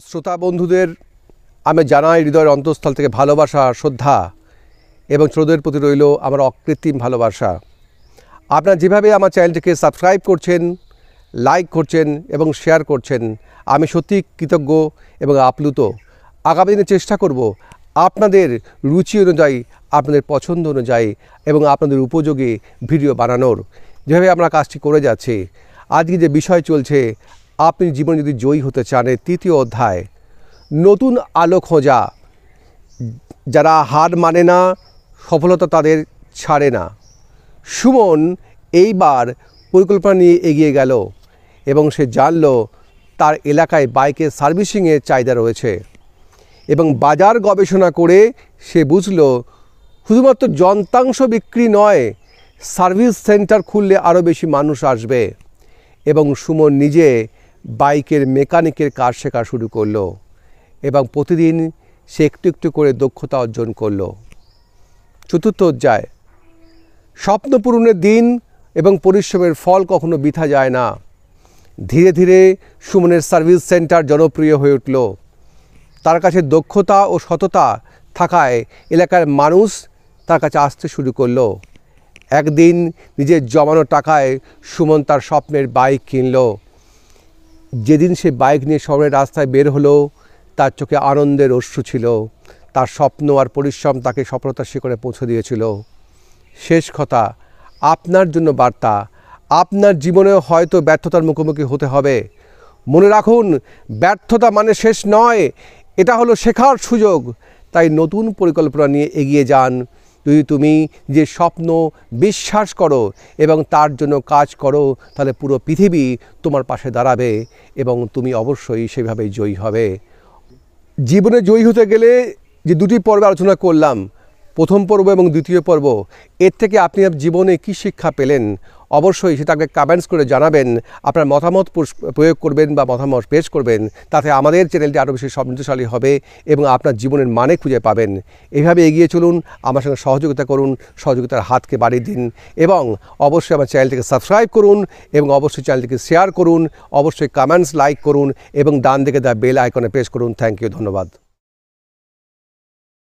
শ্রোতা বন্ধুদের আমি জানাই হৃদয়ের অন্তঃস্থল থেকে ভালোবাসা, শ্রদ্ধা এবং শ্রোতাদের প্রতি রইল আমার অকৃত্রিম ভালোবাসা। আপনারা যেভাবে আমার চ্যানেলটিকে সাবস্ক্রাইব করছেন, লাইক করছেন এবং শেয়ার করছেন, আমি সত্যি কৃতজ্ঞ এবং আপ্লুত। আগামী দিনে চেষ্টা করব আপনাদের রুচি অনুযায়ী, আপনাদের পছন্দ অনুযায়ী এবং আপনাদের উপযোগী ভিডিও বানানোর। যেভাবে আমরা কাজটি করে যাচ্ছি, আজকে যে বিষয় চলছে, আপনি জীবনে যদি জয়ী হতে চান, তৃতীয় অধ্যায়, নতুন আলো খোঁজা। যারা হার মানে না, সফলতা তাদের ছাড়ে না। সুমন এইবার পরিকল্পনা নিয়ে এগিয়ে গেল এবং সে জানল তার এলাকায় বাইকের সার্ভিসিংয়ের চাহিদা রয়েছে এবং বাজার গবেষণা করে সে বুঝল শুধুমাত্র যন্ত্রাংশ বিক্রি নয়, সার্ভিস সেন্টার খুললে আরও বেশি মানুষ আসবে। এবং সুমন নিজে বাইকের মেকানিকের কাজ শেখা শুরু করলো এবং প্রতিদিন সে একটু একটু করে দক্ষতা অর্জন করলো। চতুর্থ অধ্যায়, স্বপ্ন পূরণের দিন এবং পরিশ্রমের ফল কখনো বৃথা যায় না। ধীরে ধীরে সুমনের সার্ভিস সেন্টার জনপ্রিয় হয়ে উঠল। তার কাছে দক্ষতা ও সততা থাকায় এলাকার মানুষ তার কাছে আসতে শুরু করলো। একদিন নিজের জমানো টাকায় সুমন তার স্বপ্নের বাইক কিনল। যেদিন সে বাইক নিয়ে শহরের রাস্তায় বের হলো, তার চোখে আনন্দের অশ্রু ছিল। তার স্বপ্ন আর পরিশ্রম তাকে সফলতার শিখরে পৌঁছে দিয়েছিল। শেষ কথা, আপনার জন্য বার্তা, আপনার জীবনেও হয়তো ব্যর্থতার মুখোমুখি হতে হবে। মনে রাখুন, ব্যর্থতা মানে শেষ নয়, এটা হলো শেখার সুযোগ। তাই নতুন পরিকল্পনা নিয়ে এগিয়ে যান। যদি তুমি যে স্বপ্ন বিশ্বাস করো এবং তার জন্য কাজ করো, তাহলে পুরো পৃথিবী তোমার পাশে দাঁড়াবে এবং তুমি অবশ্যই সেভাবেই জয়ী হবে। জীবনে জয়ী হতে গেলে যে দুটি পর্ব আলোচনা করলাম, প্রথম পর্ব এবং দ্বিতীয় পর্ব, এর থেকে আপনি জীবনে কী শিক্ষা পেলেন, অবশ্যই সেটাকে কমেন্টস করে জানাবেন। আপনার মতামত প্রয়োগ করবেন বা মতামত পেশ করবেন, তাতে আমাদের চ্যানেলটি আরও বেশি সমৃদ্ধশালী হবে এবং আপনার জীবনের মানে খুঁজে পাবেন। এইভাবে এগিয়ে চলুন, আমার সঙ্গে সহযোগিতা করুন, সহযোগিতার হাতকে বাড়িয়ে দিন এবং অবশ্যই আমার চ্যানেলটিকে সাবস্ক্রাইব করুন এবং অবশ্যই চ্যানেলটিকে শেয়ার করুন, অবশ্যই কমেন্টস, লাইক করুন এবং ডান দিকে দেওয়া বেল আইকনে প্রেস করুন। থ্যাংক ইউ, ধন্যবাদ।